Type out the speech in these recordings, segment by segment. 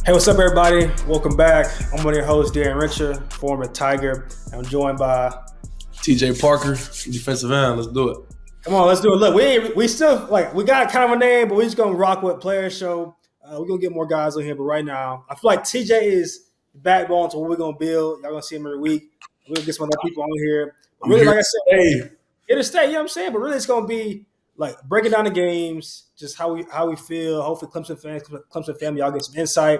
Hey, what's up, everybody? Welcome back. I'm one of your hosts, Darren Richard, former Tiger. I'm joined by. TJ Parker, defensive end. Let's do it. Come on, let's do it. Look, we still we got kind of a name, but we're just gonna rock with player show. We're gonna get more guys on here, but right now, I feel like TJ is the backbone to what we're gonna build. Y'all gonna see him every week. We're gonna get some other people on here. But I'm really, here like I to said, stay. here to stay. You know what I'm saying? But really, it's gonna be like breaking down the games, just how we feel. Hopefully, Clemson fans, Clemson family, y'all get some insight.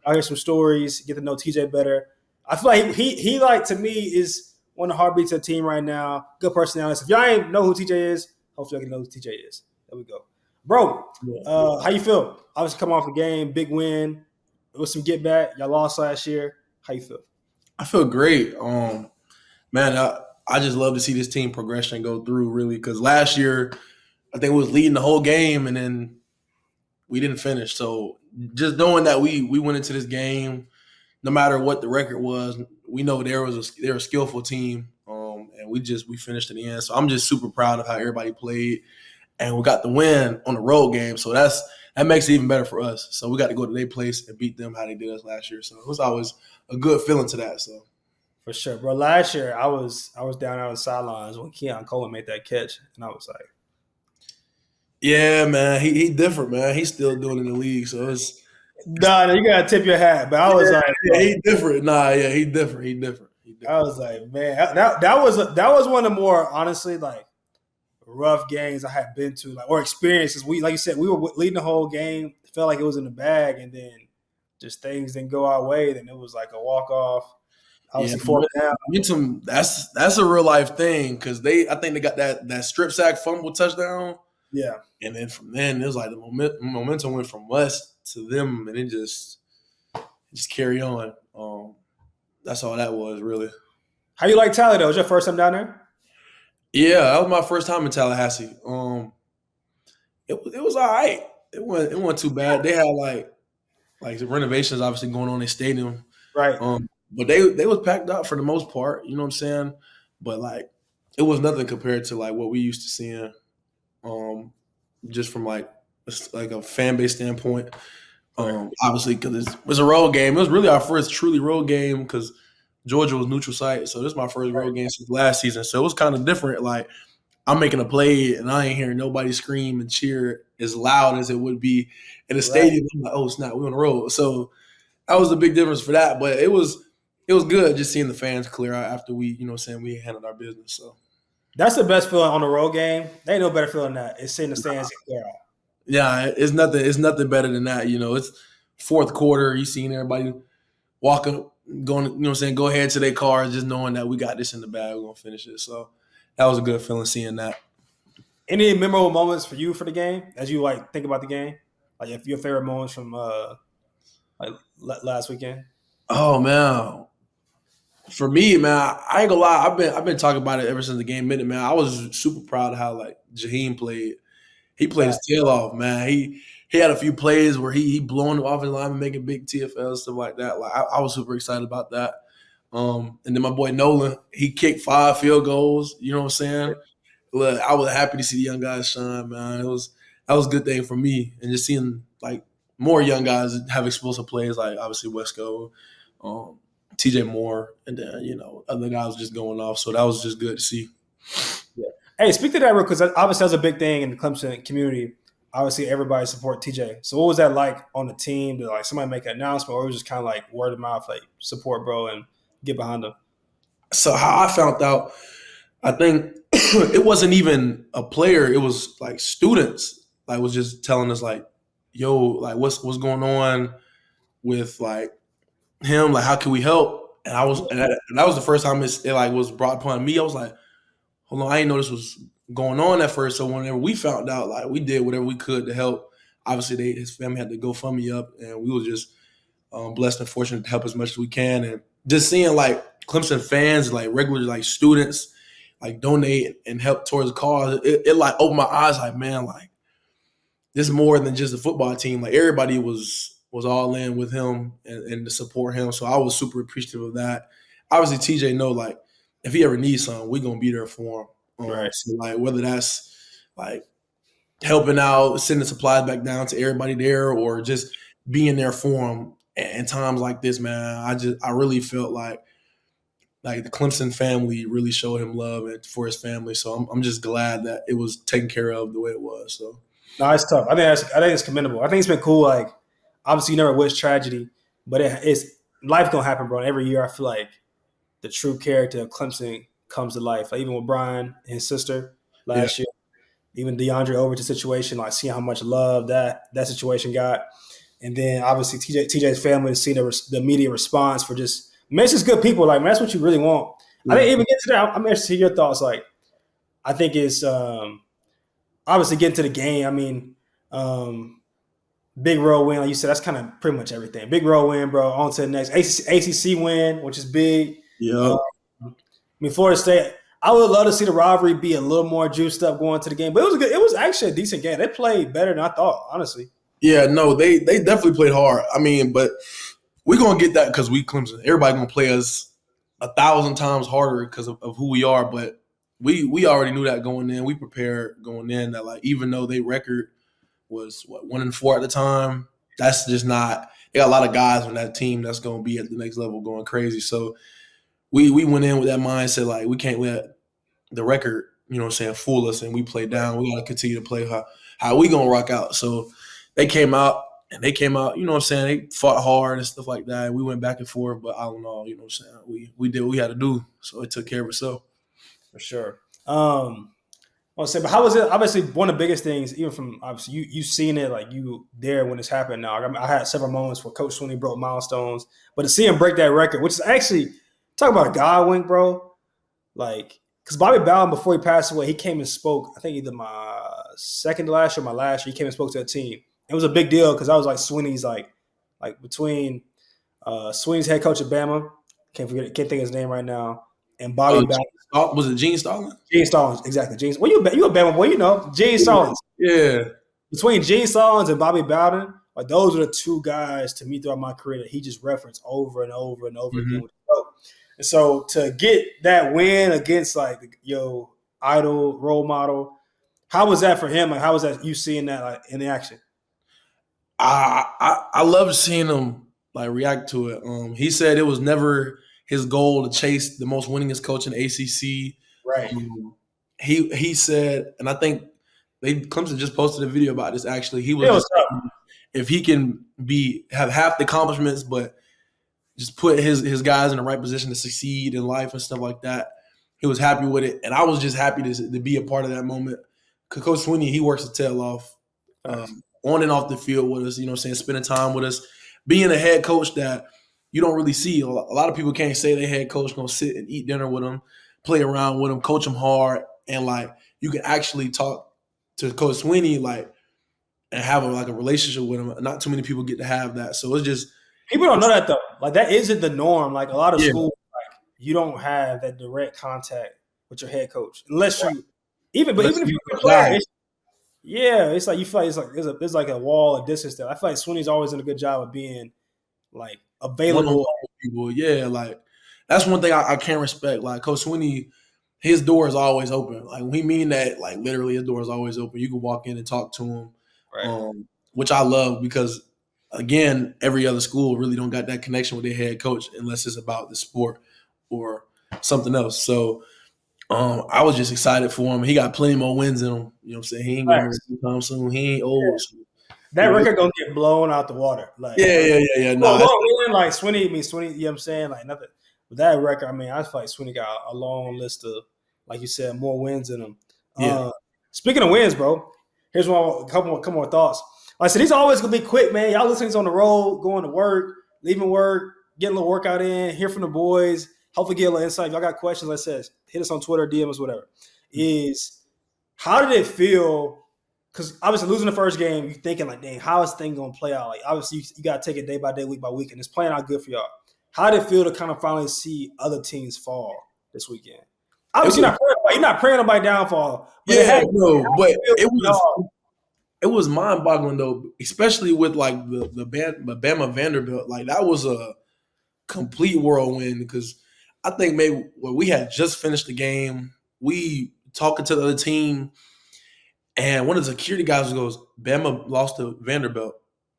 I'll hear some stories, get to know TJ better. I feel like he like to me is one of the heartbeats of the team right now. Good personality. If y'all ain't know who TJ is, hopefully I can know who TJ is. There we go, bro. How you feel? Obviously, come off a game, big win. It was some get back. Y'all lost last year. How you feel? I feel great. Man, I just love to see this team progression go through really because last year I think we was leading the whole game and then we didn't finish. So just knowing that we went into this game, no matter what the record was, we know they're a skillful team. And we finished in the end. So I'm just super proud of how everybody played. And we got the win on the road game. So that makes it even better for us. So we got to go to their place and beat them how they did us last year. So it was always a good feeling to that. So For sure, bro. Last year, I was down on the sidelines when Keon Coleman made that catch, and I was like, yeah, man, he different, man. He's still doing it in the league. So "Nah, you gotta tip your hat." But I was like, yeah, he different. Nah, yeah, he different. He different. He I different. was like, man, that was one of the more honestly like rough games I had been to, like or experiences. We like you said, we were leading the whole game. It felt like it was in the bag, and then just things didn't go our way. Then it was like a walk off. Yeah, Obviously, fourth down. momentum. That's a real life thing because I think they got that strip sack fumble touchdown. Yeah, And then from then, it was like the momentum went from us to them, and it just carry on. That's all that was really. how you like Tyler though? Was your first time down there? Yeah, that was my first time in Tallahassee. It was all right. It wasn't too bad. They had like the renovations obviously going on in the stadium. Right. But they was packed out for the most part. You know what I'm saying? But like it was nothing compared to like what we used to seeing. Um, just from like a fan base standpoint. Obviously, because it was a road game. It was really our first truly road game because Georgia was neutral site. So this is my first Right. road game since last season. So it was kind of different. Like I'm making a play and I ain't hearing nobody scream and cheer as loud as it would be in a Right. stadium. I'm like, oh snap, we on the road. So that was a big difference for that. But it was good just seeing the fans clear out after we handled our business. So That's the best feeling on the road game. They ain't no better feeling than that. It's seeing the stands get clear out. yeah, it's nothing better than that. It's fourth quarter, you seeing everybody walking, going, go ahead to their cars, just knowing that we got this in the bag, we're gonna finish it. So that was a good feeling seeing that. Any memorable moments for you for the game as you like think about the game? Like if your favorite moments from like last weekend? Oh man. For me, man, I ain't gonna lie. I've been talking about it ever since the game minute, man. I was super proud of how like Jaheim played. He played his Right. tail off, man. He had a few plays where he blowing the offensive line, making big TFL stuff like that. Like I was super excited about that. And then my boy Nolan, he kicked 5 field goals. You know what I'm saying? Look, I was happy to see the young guys shine, man. That was a good thing for me, and just seeing like more young guys have explosive plays, like obviously Wesco, um, TJ Moore, and then other guys just going off. So that was just good to see. Yeah. Hey, speak to that real because obviously that's a big thing in the Clemson community. Obviously, everybody support TJ. So, what was that like on the team? Did like somebody make an announcement, or it was just kind of like word of mouth, like support bro and get behind him? So how I found out, I think it wasn't even a player. It was like students. Like was just telling us like, "Yo, like what's going on with like him? Like how can we help?" And that was the first time it like was brought upon me. I was like, "Hold on, I didn't know this was going on at first." So whenever we found out, like we did whatever we could to help. Obviously, his family had to go fund me up, and we was just blessed and fortunate to help as much as we can. And just seeing like Clemson fans, like regular like students, like donate and help towards the cause, it like opened my eyes. Like man, like this is more than just a football team. Like everybody was all in with him and to support him. So I was super appreciative of that. Obviously, TJ know like if he ever needs something, we gonna be there for him. Right. So like whether that's like helping out, sending supplies back down to everybody there, or just being there for him. And times like this, man, I really felt like the Clemson family really showed him love and for his family. So I'm just glad that it was taken care of the way it was. So No, it's tough. I think it's commendable. I think it's been cool. Like, obviously, you never wish tragedy, but it's life gonna happen, bro. And every year, I feel like the true character of Clemson comes to life. Like even with Brian and his sister yeah, last year, even DeAndre Overton's situation, like seeing how much love that situation got, and then obviously TJ's family to see the media response for just man, it's just good people. Like man, that's what you really want. I yeah, didn't even get to that. I'm interested to hear your thoughts. Like I think it's obviously getting to the game. I mean, um, big road win, like you said, that's kind of pretty much everything. Big road win, bro. On to the next ACC win, which is big. yeah. I mean, Florida State. I would love to see the rivalry be a little more juiced up going to the game, but it was good. It was actually a decent game. They played better than I thought, honestly. Yeah, no, they definitely played hard. I mean, but we're gonna get that because we Clemson. Everybody gonna play us 1,000 times harder because of who we are. But we already knew that going in. We prepared going in that like even though they record was what 1-4 at the time, that's just not. They got a lot of guys on that team that's gonna be at the next level going crazy. So we went in with that mindset like we can't let the record, you know what I'm saying, fool us and we play down. We gotta continue to play how we gonna rock out. So they came out and they came out, you know what I'm saying, they fought hard and stuff like that. We went back and forth, but I don't know, you know what I'm saying. We did what we had to do. So it took care of itself. For sure. I'll say, but how was it? Obviously, one of the biggest things, even from obviously you seen it, like you there when it's happened. Now, I had several moments where Coach Sweeney broke milestones, but to see him break that record, which is actually talk about a God wink, bro. Like, because Bobby Bowden, before he passed away, he came and spoke. I think either my second to last year, or my last year, he came and spoke to the team. It was a big deal because I was like Sweeney's like between Sweeney's head coach at Bama, can't think of his name right now, and Bobby Bowden. Was it Gene Stalin? Gene Stallings, exactly. Gene, well, you a Bama boy, you know Gene Stallings. Yeah. Between Gene Stallings and Bobby Bowden, like those are the two guys to me throughout my career that he just referenced over and over and over Mm-hmm. again with the show. And so to get that win against like your idol role model, how was that for him? Like how was that you seeing that like in the action? I love seeing him like react to it. He said it was never his goal to chase the most winningest coach in the ACC. Right. Um, he said, and I think they Clemson just posted a video about this. Actually, he It was was just tough. saying if he can have half the accomplishments, but just put his guys in the right position to succeed in life and stuff like that. He was happy with it, and I was just happy to be a part of that moment. Coach Sweeney, he works his tail off Facts. on and off the field with us. You know, what I'm saying, spending time with us, being a head coach that you don't really see. A lot of people can't say they head coach gonna sit and eat dinner with them, play around with them, coach them hard, and like you can actually talk to Coach Sweeney like and have like a relationship with him. Not too many people get to have that, so it's just People don't know that though. Like that isn't the norm. Like a lot of yeah. schools, like you don't have that direct contact with your head coach unless you even. But Unless even if you you're a a player, guy, yeah, it's like you feel like it's like there's like a wall of distance there. I feel like Sweeney's always done a good job of being like one on one available. with people, yeah, like that's one thing I can't respect. Like Coach Sweeney, his door is always open. Like we mean that, like literally, his door is always open. You can walk in and talk to him, Right. which I love because again, every other school really don't got that connection with their head coach unless it's about the sport or something else. So I was just excited for him. He got plenty more wins in him. You know what I'm saying? He ain't going Facts. nowhere anytime soon. He ain't old. So, That you know, record gonna get blown out the water. Like yeah. well, Nah, well, man, like Sweeney, I mean Sweeney, you know what I'm saying? Like nothing. But that record, I mean, I feel like Sweeney got a long list of, like you said, more wins in him. yeah. Speaking of wins, bro, here's a couple more thoughts. Like I said, he's always gonna be quick, man. Y'all listening on the road, going to work, leaving work, getting a little workout in, hear from the boys, hopefully get a little insight. If y'all got questions, like I said, hit us on Twitter, DM us, whatever. Is how did it feel? Because obviously losing the first game, you're thinking like, dang, how is thing gonna play out? Like obviously you got to take it day by day, week by week, and it's playing out good for y'all. How did it feel to kind of finally see other teams fall this weekend? It Obviously, was you're not praying nobody downfall, but it yeah, had no, but to feel it was mind boggling though, especially with like the Bama Vanderbilt. Like that was a complete whirlwind because I think maybe we had just finished the game. We talking to the other team, and one of the security guys goes, "Bama lost to Vanderbilt,"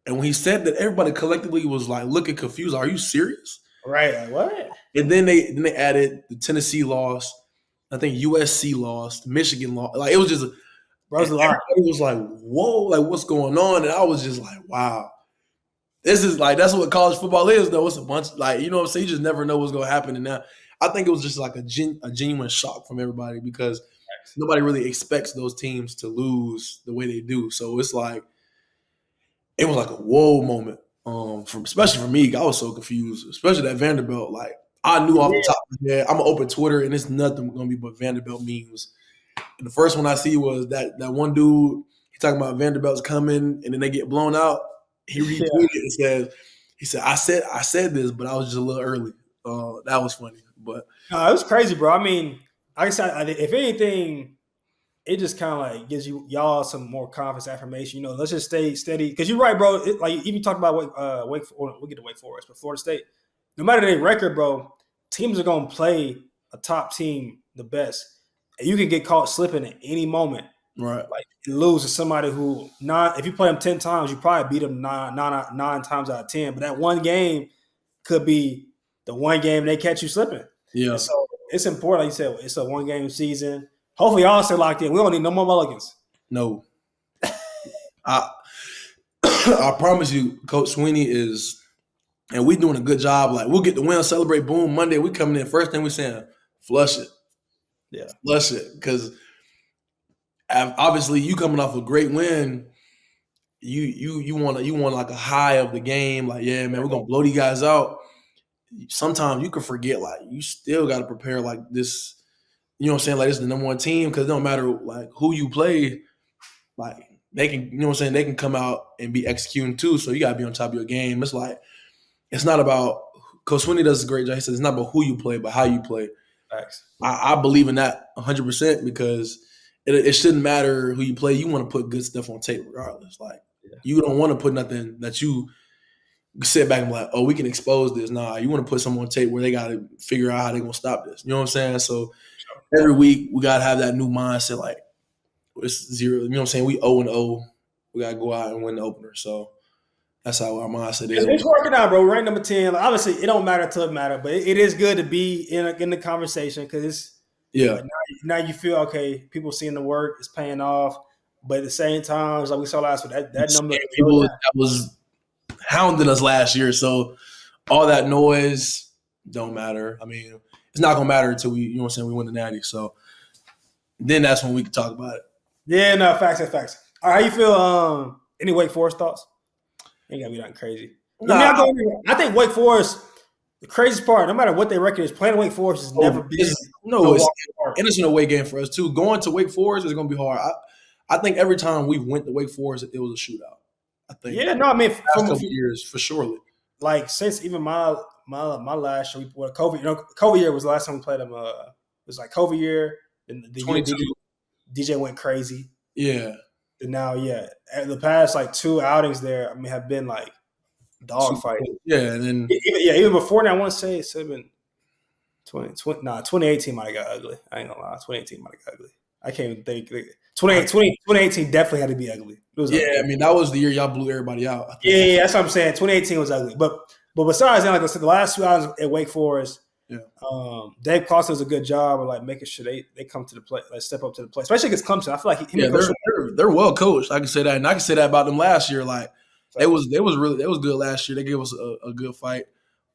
And when he said that, everybody collectively was like looking confused. Are you serious? Right. Like, what? And then they added the Tennessee loss. I think USC lost, Michigan lost. Like it was just, and Bro's a lot. everybody was like, "Whoa, like what's going on?" And I was just like, "Wow, this is like that's what college football is, though. It's a bunch like you know what I'm saying. You just never know what's going to happen." And now I think it was just like a genuine shock from everybody because nobody really expects those teams to lose the way they do. So it's like it was like a whoa moment. From especially for me, I was so confused, especially that Vanderbilt. Like I knew off the Yeah. top of my head, I'm gonna open Twitter and it's nothing gonna be but Vanderbilt memes. And the first one I see was that one dude. He talking about Vanderbilt's coming, and then they get blown out. He Yeah. retweeted and says, "He said I said this, but I was just a little early." That was funny, but No, it was crazy, bro. I mean, like I said, if anything, it just kind of like gives y'all some more confidence affirmation. You know, let's just stay steady. Because you're right, bro. Like even talk about we'll get to Wake Forest, but Florida State, no matter their record, bro, teams are gonna play a top team the best, and you can get caught slipping at any moment. right, Like and lose to somebody who not if you play them 10 times, you probably beat them nine times out of 10. But that one game could be the one game they catch you slipping. And yeah, so it's important, like you said, it's a one game season. Hopefully y'all stay locked in. We don't need no more mulligans. no, I I promise you, Coach Sweeney is, and we doing a good job. Like we'll get the win, celebrate, boom. Monday we coming in first thing we saying, flush it, Yeah. flush it, because obviously you coming off a great win. You want like a high of the game, like yeah, man, we're gonna blow these guys out. Sometimes you can forget, like you still got to prepare like this. You know what I'm saying? Like this is the number one team because it don't matter like who you play, like they can, you know what I'm saying? They can come out and be executing too. So you got to be on top of your game. It's like it's not about Coach Sweeney does a great job. He says it's not about who you play, but how you play. Thanks. I believe in that 100% because it shouldn't matter who you play. You want to put good stuff on tape regardless. Like Yeah. you don't want to put nothing that you sit back and be like, oh, we can expose this. Nah, you want to put someone on tape where they got to figure out how they're gonna stop this. You know what I'm saying? So every week we gotta have that new mindset. Like it's zero. You know what I'm saying? We 0-0. We gotta go out and win the opener. So that's how our mindset is. It's working out, bro. Rank number 10. Like, obviously, it don't matter till it matter, but it is good to be in the conversation because it's Yeah, like now you feel okay. People seeing the work, it's paying off. But at the same time, it's like we saw last week, that number can go people down. that was hounding us last year. So all that noise don't matter. I mean, it's not gonna matter until we, you know what I'm saying, we win the natty. So then that's when we can talk about it. Yeah, no, facts and facts. All right, how you feel? Any Wake Forest thoughts? Ain't gotta be nothing crazy. I mean, Nah, I think Wake Forest. The craziest part, no matter what their record is, playing Wake Forest has never been no, no it's walk in the park. and it's an away game for us too. Going to Wake Forest is gonna be hard. I think every time we went to Wake Forest, it was a shootout. I think Yeah, no, I mean last couple of years for surely. like since even my last year, well, COVID, COVID year was the last time we played them. It was like COVID year, and the year 22. DJ went crazy, Yeah. and now yeah, the past like two outings there, I mean, have been like dog Super fight. cool. Yeah, and then Even before that, I want to say it's been 2018 might have got ugly. I ain't gonna lie, 2018 might have got ugly. I can't even think. 2018 definitely had to be ugly. It was ugly. yeah, I mean that was the year y'all blew everybody out. I think. Yeah, that's what I'm saying. 2018 was ugly, but besides that, like I said, the last 2 hours at Wake Forest, Yeah. Dave Clawson does a good job of like making sure they come to the play, like step up to the play, especially against Clemson. I feel like he Yeah, and Coach they're well coached. I can say that, and I can say that about them last year. Like they was good last year. They gave us a good fight.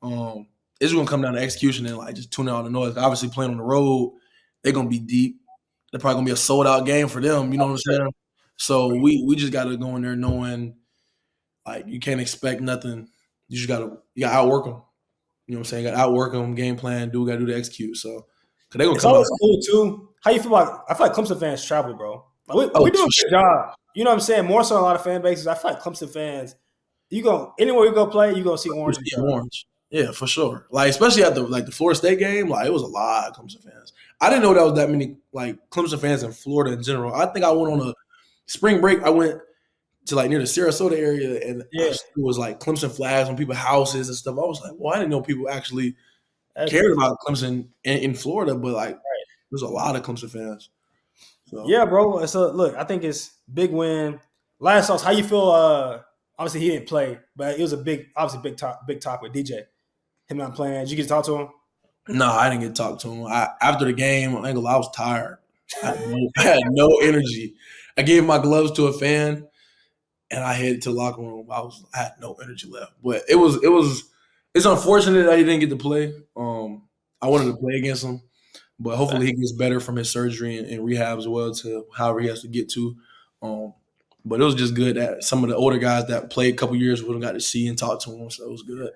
It's just gonna come down to execution and like just tuning out the noise. Obviously, playing on the road, they're gonna be deep. They're probably gonna be a sold out game for them. You know what I'm saying? So we just gotta go in there knowing like you can't expect nothing. You gotta outwork them. You know what I'm saying? You gotta outwork them, game plan, do what you gotta do to execute. So because they're gonna It's come out. always cool too. How you feel about? I feel like Clemson fans travel, bro. Like Oh, we do a for good job. You know what I'm saying? More so than a lot of fan bases. I feel like Clemson fans. You go anywhere you go play, you gonna see orange and Yeah, try. orange. Yeah, for sure. Like especially at the Florida State game, like it was a lot of Clemson fans. I didn't know that was that many like Clemson fans in Florida in general. I think I went on a spring break. I went to like near the Sarasota area, and Yeah, it was like Clemson flags on people's houses and stuff. I was like, well, I didn't know people actually that's cared crazy. about Clemson in Florida, but like there's a lot of Clemson fans. So Yeah, bro. So look, I think it's big win. Last sauce. How you feel? Obviously, he didn't play, but it was a big talk with DJ. Him not playing. Did you get to talk to him? No, I didn't get to talk to him. After the game, I ain't gonna lie, I was tired. I had no energy. I gave my gloves to a fan, and I headed to the locker room. I had no energy left. But it's unfortunate that he didn't get to play. I wanted to play against him, but hopefully he gets better from his surgery and rehab as well to however he has to get to. Um, but it was just good that some of the older guys that played a couple years with him got to see and talk to him, so it was good.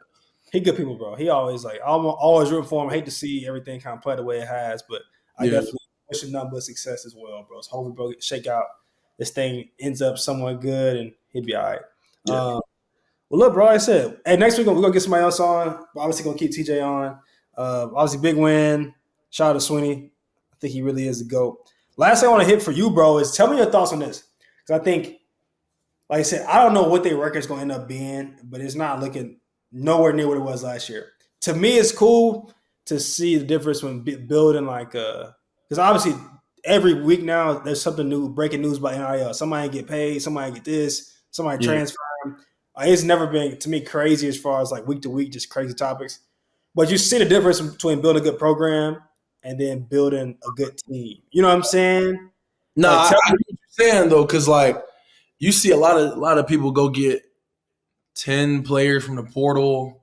He good people, bro. He always like I'm always rooting for him. I hate to see everything kind of play the way it has, but I Yeah, definitely wish him nothing but success as well, bro. So hopefully, bro, shake out. This thing ends up somewhat good, and he'll be all right. yeah. Well, look, bro. Like I said, hey, next week we're gonna get somebody else on. We're obviously gonna keep TJ on. Obviously, big win. Shout out to Sweeney. I think he really is the GOAT. Last thing I want to hit for you, bro, is tell me your thoughts on this. Because I think, like I said, I don't know what their record's going to end up being, but it's not looking nowhere near what it was last year. To me, it's cool to see the difference when building because obviously every week now there's something new, breaking news about NIL. Somebody get paid, somebody get this, somebody Yeah. transfer. It's never been to me crazy as far as like week to week, just crazy topics. But you see the difference between building a good program and then building a good team. You know what I'm saying? No, Like, I tell get me, what you're saying though, because like you see a lot of people go get 10 players from the portal,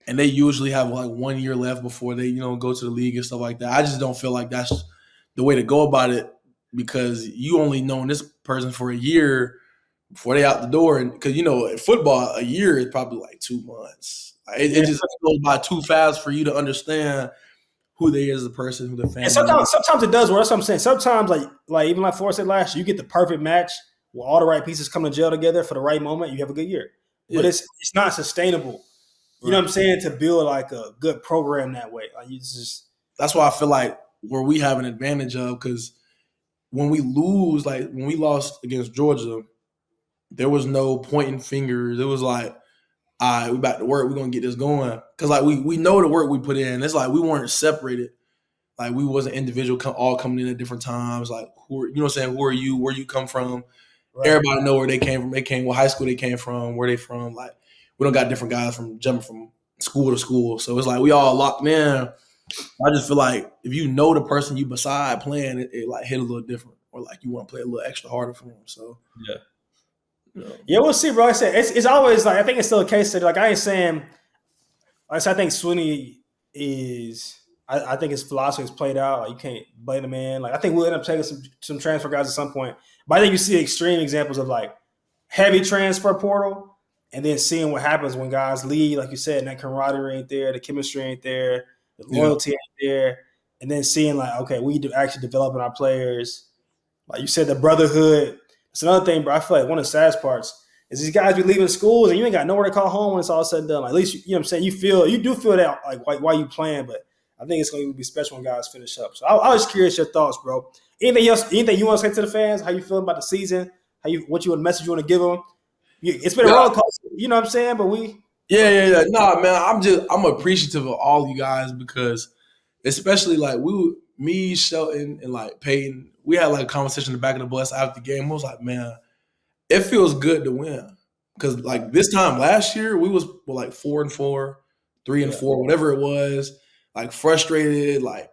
and they usually have like 1 year left before they go to the league and stuff like that. I just don't feel like that's the way to go about it because you only known this person for a year before they out the door, and because in football a year is probably like 2 months. It yeah. just goes by too fast for you to understand who they is as a person, who the And family is. sometimes it does work. That's what I'm saying. Sometimes like even like Forrest said last year, you get the perfect match where all the right pieces come to gel together for the right moment. You have a good year, but Yeah, it's not sustainable. You know what right. I'm saying? To build like a good program that way, like you just That's why I feel like where we have an advantage of because when we lose, like when we lost against Georgia, there was no pointing fingers. It was like, all right, we back to work. We're gonna get this going. Cause like we know the work we put in. It's like we weren't separated. Like we wasn't individual all coming in at different times. Like you know what I'm saying? Who are you? Where you come from? right. Everybody know where they came from. They came what high school they came from, where they from. Like we don't got different guys from jumping from school to school. So it's like we all locked in. I just feel like if you know the person you beside playing, it like hit a little different, or like you want to play a little extra harder for them. So Yeah. you know, Yeah, we'll see, bro. Like I said it's always like I think it's still a case study. Like I ain't saying, like I said, I think Sweeney is. I think his philosophy is played out. Like you can't blame the man. Like I think we'll end up taking some transfer guys at some point. But I think you see extreme examples of like heavy transfer portal, and then seeing what happens when guys leave, like you said, and that camaraderie ain't there, the chemistry ain't there, the yeah, loyalty ain't there, and then seeing like, okay, we do actually developing our players. Like you said, the brotherhood. It's another thing, bro. I feel like one of the saddest parts is these guys be leaving schools and you ain't got nowhere to call home when it's all said and done. Like, at least you know what I'm saying. You do feel that like why you playing, but I think it's going to be special when guys finish up. So I was curious your thoughts, bro. Anything else? Anything you want to say to the fans? How you feeling about the season? What you want message you want to give them? It's been a yeah, roller coaster, you know what I'm saying? But yeah. Nah, man, I'm appreciative of all you guys because especially like me, Shelton, and like Peyton, we had like a conversation in the back of the bus after the game. I was like, man, it feels good to win because like this time last year we were like 4-4, three and yeah, four, whatever it was, like frustrated, like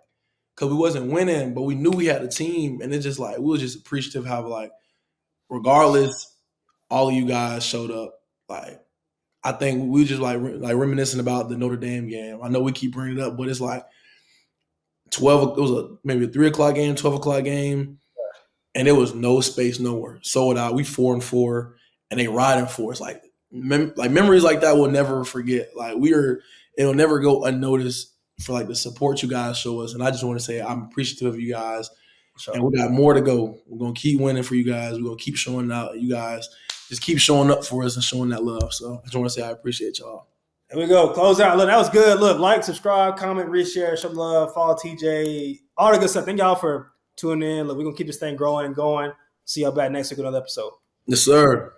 because we wasn't winning, but we knew we had a team, and it just like we was just appreciative how like regardless, all of you guys showed up. Like I think we just like reminiscing about the Notre Dame game. I know we keep bringing it up, but it's like 12. It was maybe a 3 o'clock game, 12 o'clock game, and there was no space nowhere. Sold out. We 4-4, and they riding for us. Like like memories like that we'll never forget. Like it'll never go unnoticed for like the support you guys show us. And I just want to say I'm appreciative of you guys, for and sure. we got more to go. We're gonna keep winning for you guys. We're gonna keep showing out. You guys just keep showing up for us and showing that love. So I just want to say I appreciate y'all. There we go. Close out. Look, that was good. Look, like, subscribe, comment, reshare, show love, follow TJ, all the good stuff. Thank y'all for tuning in. Look, we're gonna keep this thing growing and going. See y'all back next week with another episode. Yes, sir.